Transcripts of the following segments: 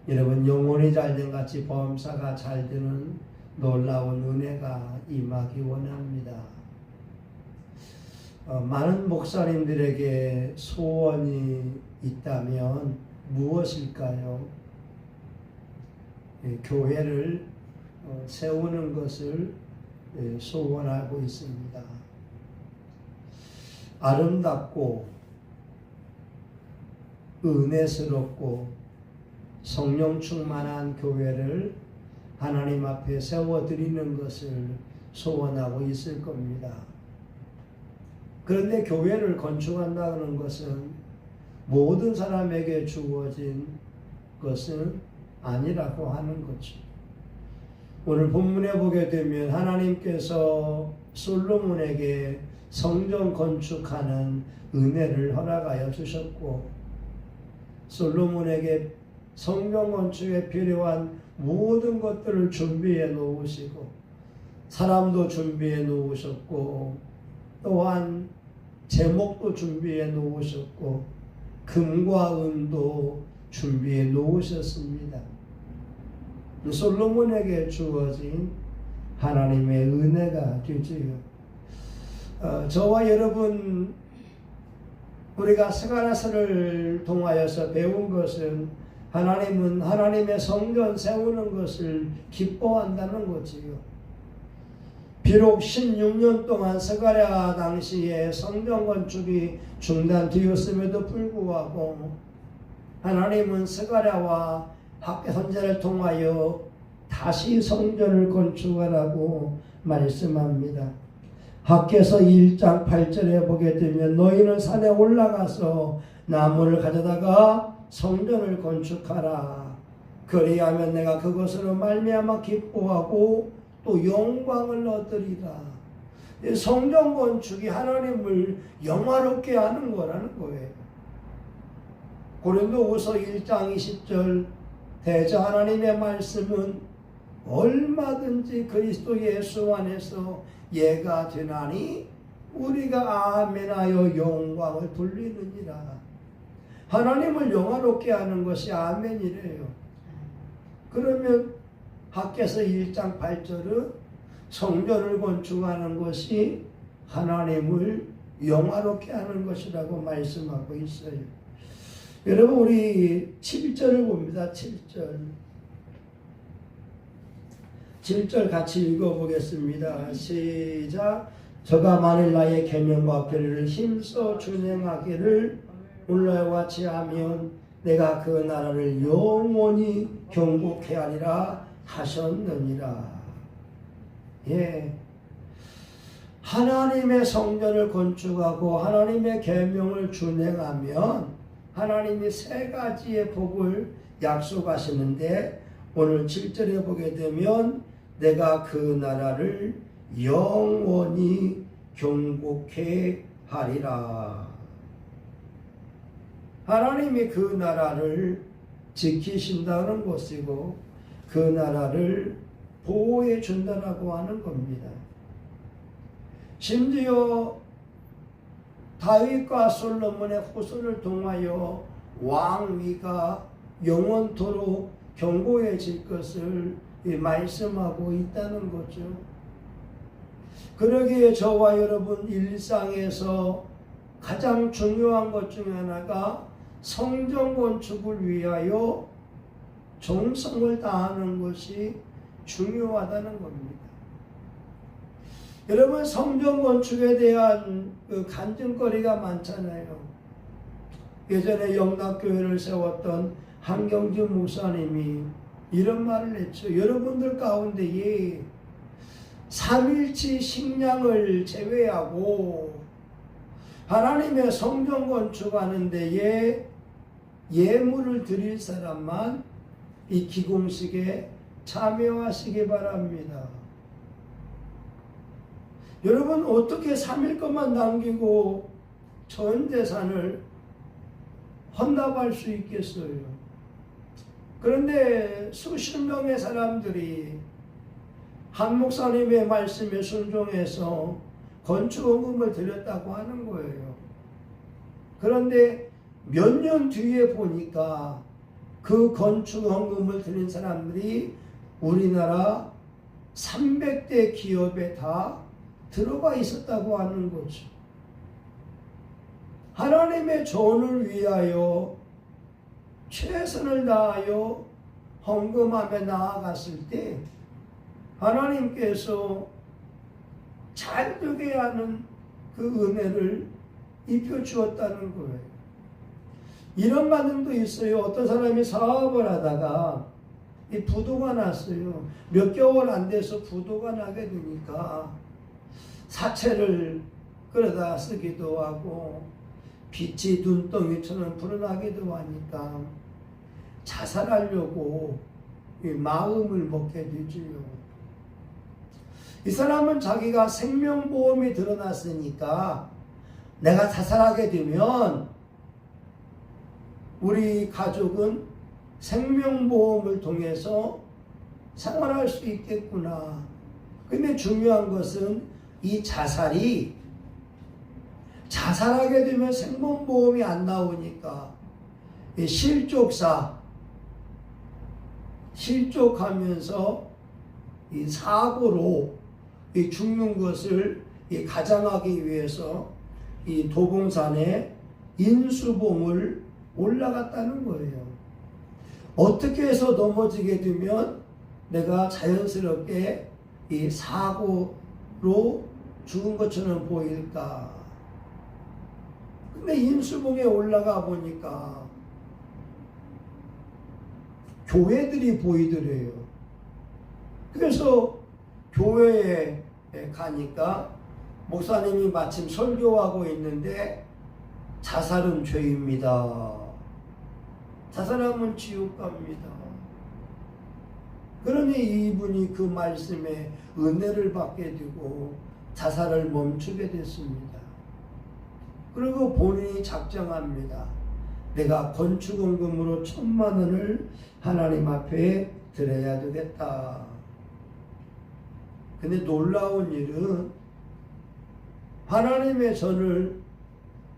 여러분 영혼이 잘된 같이 범사가 잘 되는 놀라운 은혜가 임하기 원합니다. 많은 목사님들에게 소원이 있다면 무엇일까요? 교회를 세우는 것을 소원하고 있습니다. 아름답고 은혜스럽고 성령 충만한 교회를 하나님 앞에 세워드리는 것을 소원하고 있을 겁니다. 그런데 교회를 건축한다는 것은 모든 사람에게 주어진 것은 아니라고 하는 거죠. 오늘 본문에 보게 되면 하나님께서 솔로몬에게 성전 건축하는 은혜를 허락하여 주셨고, 솔로몬에게 성전 건축에 필요한 모든 것들을 준비해 놓으시고, 사람도 준비해 놓으셨고, 또한 제목도 준비해 놓으셨고, 금과 은도 준비해 놓으셨습니다. 솔로몬에게 주어진 하나님의 은혜가 되지요. 저와 여러분, 우리가 스가랴서를 통하여서 배운 것은 하나님은 하나님의 성전 세우는 것을 기뻐한다는 거지요. 비록 16년 동안 스가랴 당시에 성전 건축이 중단되었음에도 불구하고 하나님은 스가랴와 학개 선지자를 통하여 다시 성전을 건축하라고 말씀합니다. 학개서 1장 8절에 보게 되면 너희는 산에 올라가서 나무를 가져다가 성전을 건축하라. 그리하면 내가 그것으로 말미암아 기뻐하고 또 영광을 얻으리라. 성전 건축이 하나님을 영화롭게 하는 거라는 거예요. 고린도후서 1장 20절 대저 하나님의 말씀은 얼마든지 그리스도 예수 안에서 예가 되나니 우리가 아멘하여 영광을 돌리느니라. 하나님을 영화롭게 하는 것이 아멘이래요. 그러면 학개서 1장 8절은 성전을 건축하는 것이 하나님을 영화롭게 하는 것이라고 말씀하고 있어요. 여러분, 우리 7절을 봅니다. 7절 같이 읽어보겠습니다. 시작. 저가 만일 나의 계명과 규례를 힘써 준행하기를 오늘과 같이 하면 내가 그 나라를 영원히 경고케 하리라 하셨느니라. 예, 하나님의 성전을 건축하고 하나님의 계명을 준행하면 하나님이 세 가지의 복을 약속하시는데, 오늘 7절에 보게 되면 내가 그 나라를 영원히 경고케 하리라. 하나님이 그 나라를 지키신다는 것이고 그 나라를 보호해 준다라고 하는 겁니다. 심지어 다윗과 솔로몬의 후손을 통하여 왕위가 영원토록 견고해질 것을 말씀하고 있다는 거죠. 그러기에 저와 여러분 일상에서 가장 중요한 것 중에 하나가 성전 건축을 위하여 정성을 다하는 것이 중요하다는 겁니다. 여러분, 성전 건축에 대한 그 간증거리가 많잖아요. 예전에 영락교회를 세웠던 한경주 목사님이 이런 말을 했죠. 여러분들 가운데에 3일치 식량을 제외하고 하나님의 성전 건축하는 데에 예물을 드릴 사람만 이 기공식에 참여하시기 바랍니다. 여러분, 어떻게 3일 것만 남기고 전 재산을 헌납할 수 있겠어요? 그런데 수십 명의 사람들이 한 목사님의 말씀에 순종해서 건축헌금을 드렸다고 하는 거예요. 그런데 몇 년 뒤에 보니까 그 건축 헌금을 드린 사람들이 우리나라 300대 기업에 다 들어가 있었다고 하는 거죠. 하나님의 전을 위하여 최선을 다하여 헌금하며 나아갔을 때 하나님께서 잘 되게 하는 그 은혜를 입혀주었다는 거예요. 이런 반응도 있어요. 어떤 사람이 사업을 하다가 이 부도가 났어요. 몇 개월 안 돼서 부도가 나게 되니까 사채를 끌어다 쓰기도 하고 빚이 눈덩이처럼 불어나기도 하니까 자살하려고 마음을 먹게 되지요. 이 사람은 자기가 생명보험이 드러났으니까 내가 자살하게 되면 우리 가족은 생명보험을 통해서 생활할 수 있겠구나. 근데 중요한 것은 이 자살이 자살하게 되면 생명보험이 안 나오니까 실족하면서 이 사고로 이 죽는 것을 가장하기 위해서 이 도봉산에 인수봉을 올라갔다는 거예요. 어떻게 해서 넘어지게 되면 내가 자연스럽게 이 사고로 죽은 것처럼 보일까? 근데 인수봉에 올라가 보니까 교회들이 보이더래요. 그래서 교회에 가니까 목사님이 마침 설교하고 있는데 자살은 죄입니다. 자살하면 지옥 갑니다. 그러니 이분이 그 말씀에 은혜를 받게 되고 자살을 멈추게 됐습니다. 그리고 본인이 작정합니다. 내가 건축원금으로 1,000,000원을 하나님 앞에 드려야 되겠다. 근데 놀라운 일은 하나님의 전을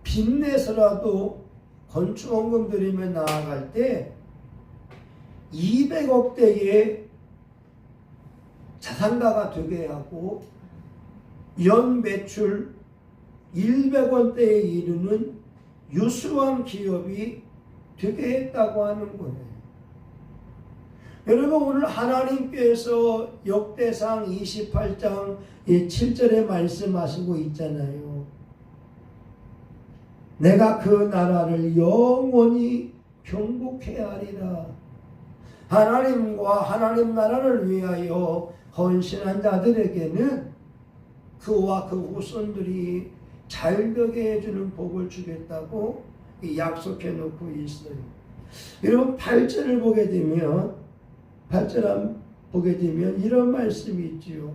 빚내서라도 건축원금 드리며 나아갈 때 200억대의 자산가가 되게 하고 연 매출 100원대에 이르는 유수한 기업이 되게 했다고 하는 거예요. 여러분, 오늘 하나님께서 역대상 28장 7절에 말씀하시고 있잖아요. 내가 그 나라를 영원히 경복해야 하리라. 하나님과 하나님 나라를 위하여 헌신한 자들에게는 그와 그 후손들이 잘되게 해주는 복을 주겠다고 약속해 놓고 있어요. 여러분 8절을 보게 되면 이런 말씀이 있지요.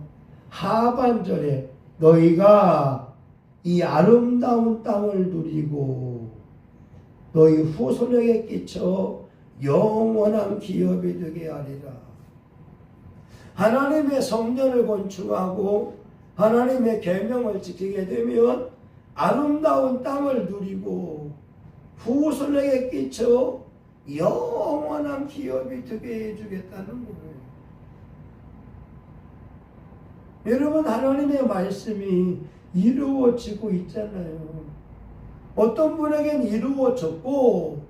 하반절에 너희가 이 아름다운 땅을 누리고 너희 후손에게 끼쳐 영원한 기업이 되게 하리라. 하나님의 성전을 건축하고 하나님의 계명을 지키게 되면 아름다운 땅을 누리고 후손에게 끼쳐 영원한 기업이 되게 해주겠다는 거예요. 여러분, 하나님의 말씀이 이루어지고 있잖아요. 어떤 분에겐 이루어졌고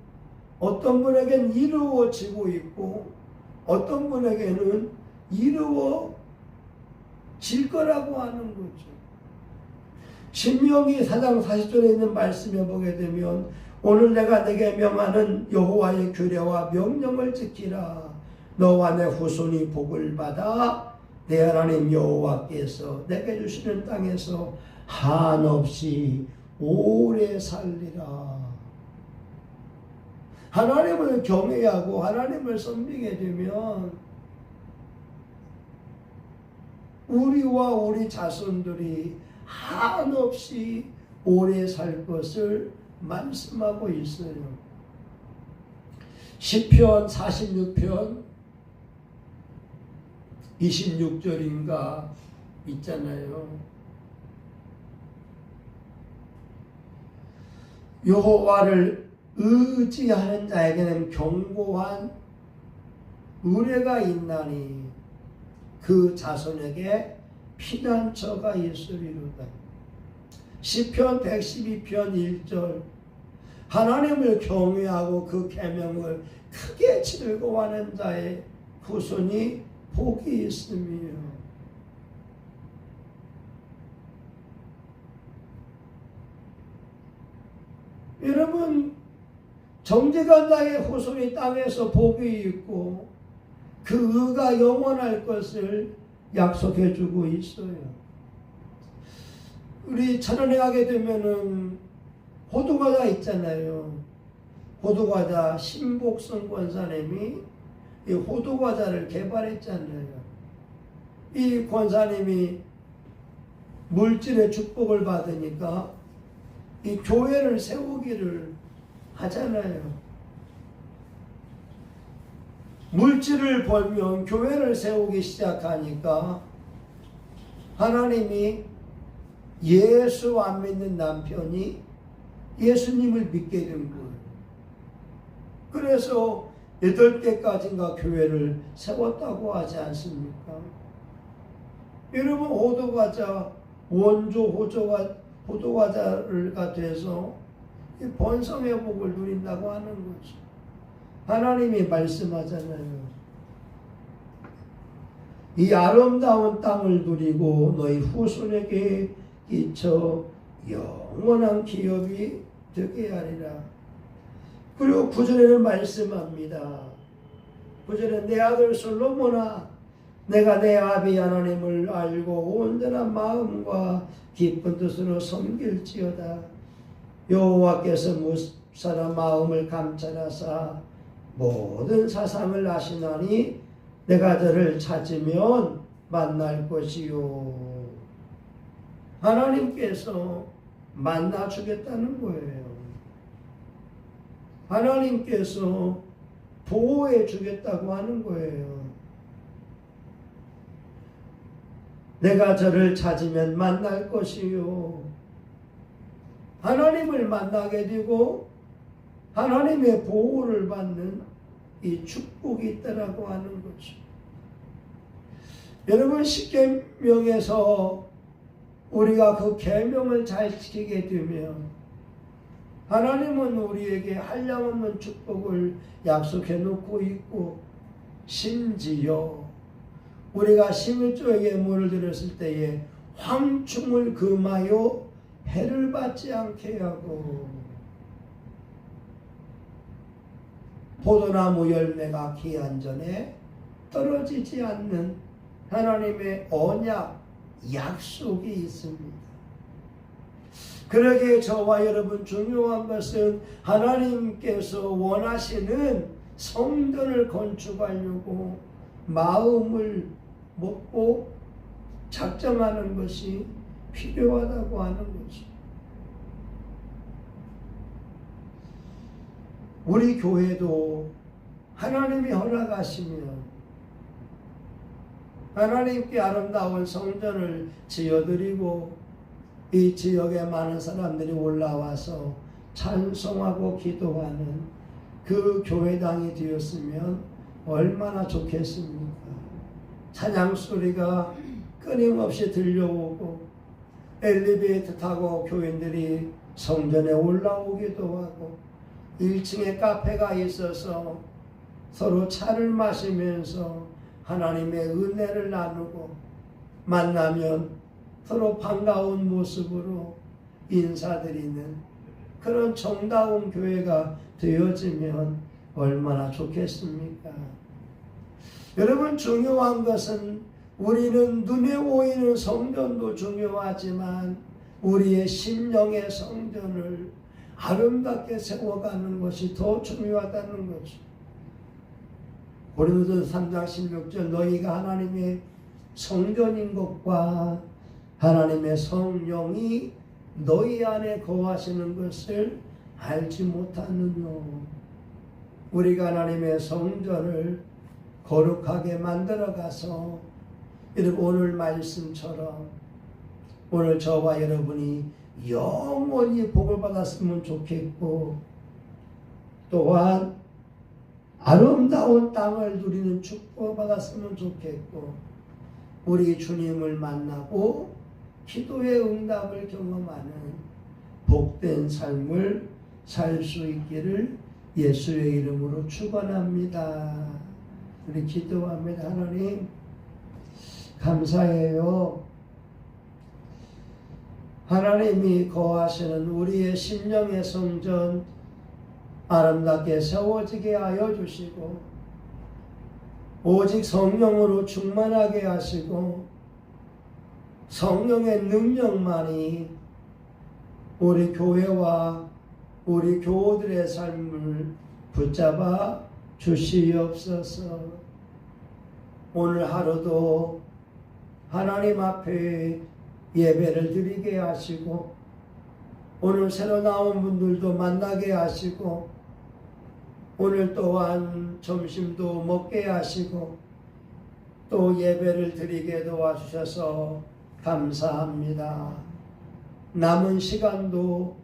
어떤 분에겐 이루어지고 있고 어떤 분에게는 이루어질 거라고 하는 거죠. 신명기 4장 40절에 있는 말씀에 보게 되면 오늘 내가 내게 명하는 여호와의 규례와 명령을 지키라. 너와 내 후손이 복을 받아 내 하나님 여호와께서 내게 주시는 땅에서 한없이 오래 살리라. 하나님을 경외하고 하나님을 섬기게 되면 우리와 우리 자손들이 한없이 오래 살 것을 말씀하고 있어요. 시편 46편 26절인가 있잖아요. 여호와를 의지하는 자에게는 견고한 의뢰가 있나니 그 자손에게 피난처가 있으리로다. 시편 112편 1절 하나님을 경외하고 그 계명을 크게 즐거워하는 자의 후손이 복이 있으며 여러분 정직한 자의 후손이 땅에서 복이 있고 그 의가 영원할 것을 약속해 주고 있어요. 우리 천안에 가게 되면은 호두과자 있잖아요. 호두과자 신복성 권사님이 이 호두과자를 개발했잖아요. 이 권사님이 물질의 축복을 받으니까 이 교회를 세우기를 하잖아요. 물질을 벌면 교회를 세우기 시작하니까 하나님이 예수 안 믿는 남편이 예수님을 믿게 된 거예요. 그래서 8개까지인가 교회를 세웠다고 하지 않습니까? 여러분 호두과자 원조 호두과자가 돼서 번성의 복을 누린다고 하는 거죠. 하나님이 말씀하잖아요. 이 아름다운 땅을 누리고 너희 후손에게 끼쳐 영원한 기업이 되게 하리라. 그리고 9절에는 말씀합니다. 9절에 내 아들 솔로몬아 내가 내 아비 하나님을 알고 온전한 마음과 깊은 뜻으로 섬길지어다. 여호와께서 무사람 마음을 감찰하사 모든 사상을 아시나니 내가 저를 찾으면 만날 것이요. 하나님께서 만나 주겠다는 거예요. 하나님께서 보호해 주겠다고 하는 거예요. 내가 저를 찾으면 만날 것이요. 하나님을 만나게 되고 하나님의 보호를 받는 이 축복이 있다라고 하는 거죠. 여러분 십계명에서 우리가 그 계명을 잘 지키게 되면 하나님은 우리에게 한량없는 축복을 약속해 놓고 있고 심지어 우리가 11조에게 물을 들였을 때에 황충을 금하여 해를 받지 않게 하고 포도나무 열매가 기한 전에 떨어지지 않는 하나님의 언약 약속이 있습니다. 그러기에 저와 여러분 중요한 것은 하나님께서 원하시는 성전을 건축하려고 마음을 먹고 작정하는 것이 필요하다고 하는 거죠. 우리 교회도 하나님이 허락하시면 하나님께 아름다운 성전을 지어드리고 이 지역에 많은 사람들이 올라와서 찬송하고 기도하는 그 교회당이 되었으면 얼마나 좋겠습니까? 찬양 소리가 끊임없이 들려오고 엘리베이터 타고 교인들이 성전에 올라오기도 하고 1층에 카페가 있어서 서로 차를 마시면서 하나님의 은혜를 나누고 만나면 서로 반가운 모습으로 인사드리는 그런 정다운 교회가 되어지면 얼마나 좋겠습니까? 여러분 중요한 것은 우리는 눈에 보이는 성전도 중요하지만 우리의 심령의 성전을 아름답게 세워가는 것이 더 중요하다는 거죠. 고린도전서 3장 16절 너희가 하나님의 성전인 것과 하나님의 성령이 너희 안에 거하시는 것을 알지 못하느냐. 우리가 하나님의 성전을 거룩하게 만들어가서 여러분 오늘 말씀처럼 오늘 저와 여러분이 영원히 복을 받았으면 좋겠고 또한 아름다운 땅을 누리는 축복을 받았으면 좋겠고, 우리 주님을 만나고 기도의 응답을 경험하는 복된 삶을 살 수 있기를 예수의 이름으로 축원합니다. 우리 기도합니다. 하나님 감사해요. 하나님이 거하시는 우리의 심령의 성전 아름답게 세워지게 하여 주시고, 오직 성령으로 충만하게 하시고, 성령의 능력만이 우리 교회와 우리 교우들의 삶을 붙잡아 주시옵소서. 오늘 하루도 하나님 앞에 예배를 드리게 하시고, 오늘 새로 나온 분들도 만나게 하시고, 오늘 또한 점심도 먹게 하시고, 또 예배를 드리게 도와주셔서 감사합니다. 남은 시간도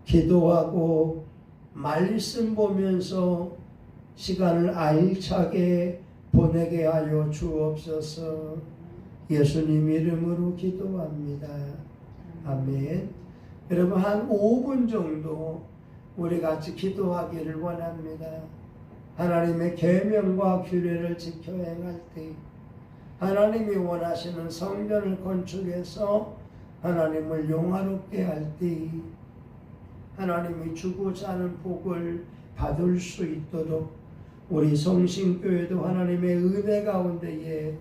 기도하고 말씀 보면서 시간을 알차게 보내게 하여 주옵소서. 예수님 이름으로 기도합니다. 아멘. 여러분, 한 5분 정도 우리 같이 기도하기를 원합니다. 하나님의 계명과 규례를 지켜 행할 때, 하나님이 원하시는 성전을 건축해서 하나님을 영화롭게 할 때, 하나님이 주고자 하는 복을 받을 수 있도록 우리 성신교회도 하나님의 은혜 가운데에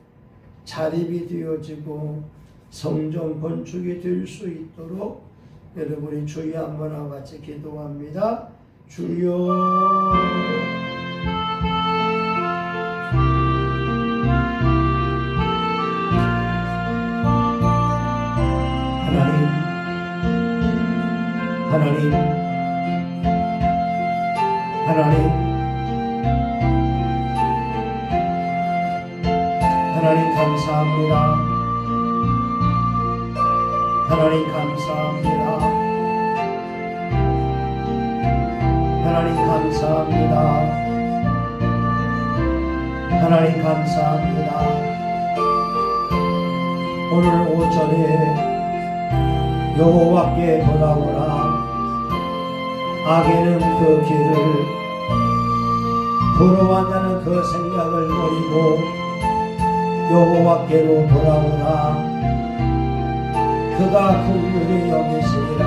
자립이 되어지고 성전 건축이 될 수 있도록 여러분이 주여 한번 하고 같이 기도합니다. 주여 하나님 감사합니다. 하나님 감사합니다. 하나님 감사합니다. 하나님 감사합니다. 오늘 오전에 여호와께 돌아오라. 악인은 그 길을, 부러워한 자는 그 생각을 버리고 여호와께로 돌아오라. 그가 긍휼히 여기시리라.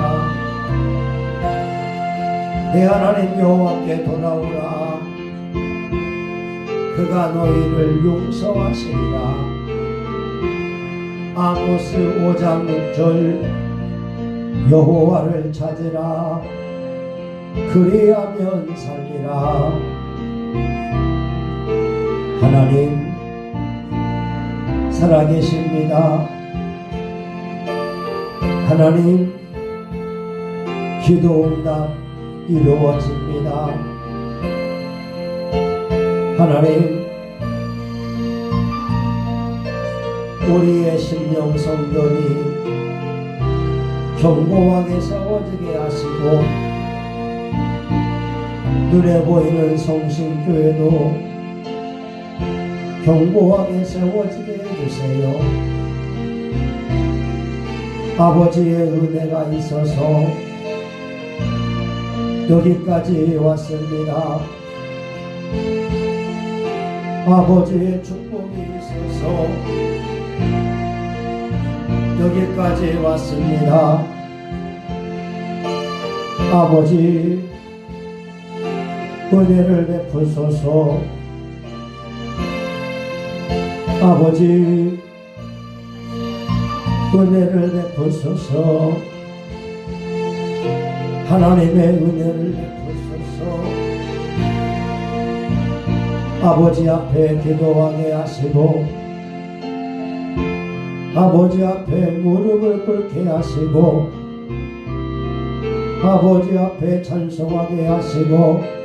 내 하나님 여호와께 돌아오라. 그가 너희를 용서하시리라. 아모스 5장 6절 여호와를 찾으라. 그리하면 살리라. 하나님 살아계십니다. 하나님 기도응답 이루어집니다. 하나님 우리의 심령 성전이 견고하게 세워지게 하시고, 눈에 보이는 성신교회도 견고하게 세워지게 해주세요. 아버지의 은혜가 있어서 여기까지 왔습니다. 아버지의 축복이 있어서 여기까지 왔습니다. 아버지 은혜를 베푸소서. 아버지 은혜를 베푸소서. 하나님의 은혜를 베푸소서. 아버지 앞에 기도하게 하시고, 아버지 앞에 무릎을 꿇게 하시고, 아버지 앞에 찬송하게 하시고,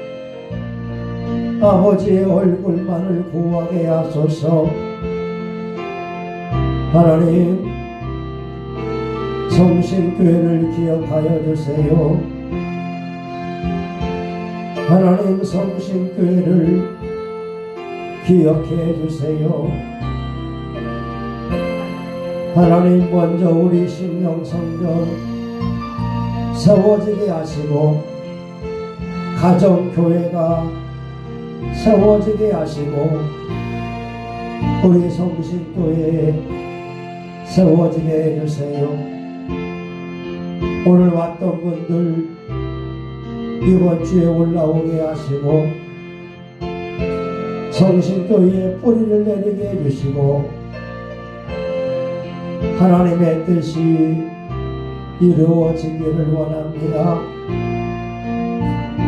아버지의 얼굴만을 구하게 하소서. 하나님 성신교회를 기억하여 주세요. 하나님 성신교회를 기억해 주세요. 하나님 먼저 우리 심령성전 세워지게 하시고 가정교회가 세워지게 하시고 우리 성신교회에 세워지게 해주세요. 오늘 왔던 분들 이번 주에 올라오게 하시고 성신교회에 뿌리를 내리게 해주시고 하나님의 뜻이 이루어지기를 원합니다.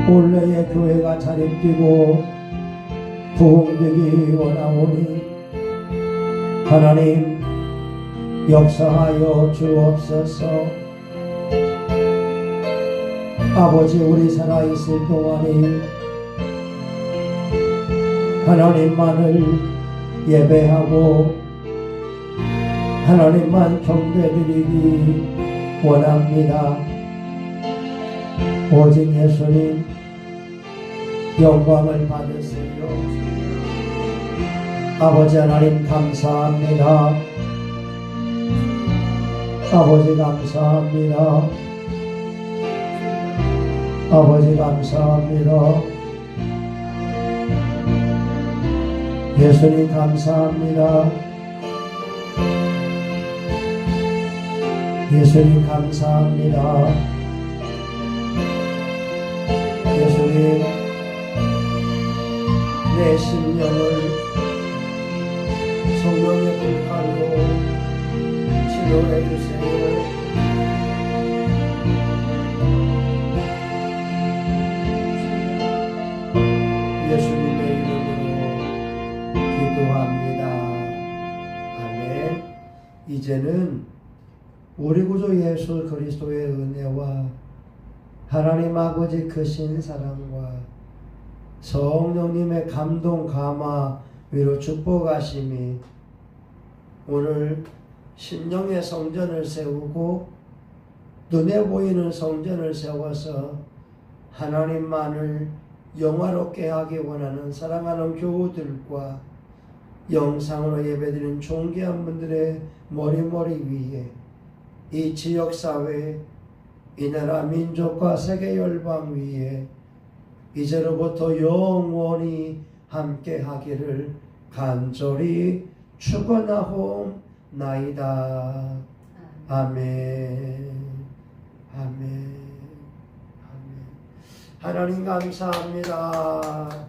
올해의 교회가 자립되고 부흥되기 원하오니 하나님 역사하여 주옵소서. 아버지, 우리 살아있을 동안에 하나님만을 예배하고 하나님만 경배드리기 원합니다. 오직 예수님 영광을 받으세요. 아버지 하나님 감사합니다. 아버지 감사합니다. 아버지 감사합니다. 예수님 감사합니다. 예수님 감사합니다. 예수님 내 심령을 성령의 불칼로 치료해 주세요. 예수님의 이름으로 기도합니다. 아멘. 이제는 우리 구주 예수 그리스도의 은혜와 하나님 아버지 크신 사랑과 성령님의 감동 감화 위로 축복하심이 오늘 심령의 성전을 세우고 눈에 보이는 성전을 세워서 하나님만을 영화롭게 하기 원하는 사랑하는 교우들과 영상으로 예배드리는 존귀한 분들의 머리 위에 이 지역사회, 이 나라 민족과 세계 열방 위에 이제로부터 영원히 함께 하기를 간절히 축원하옵나이다. 아멘. 아멘. 하나님 감사합니다.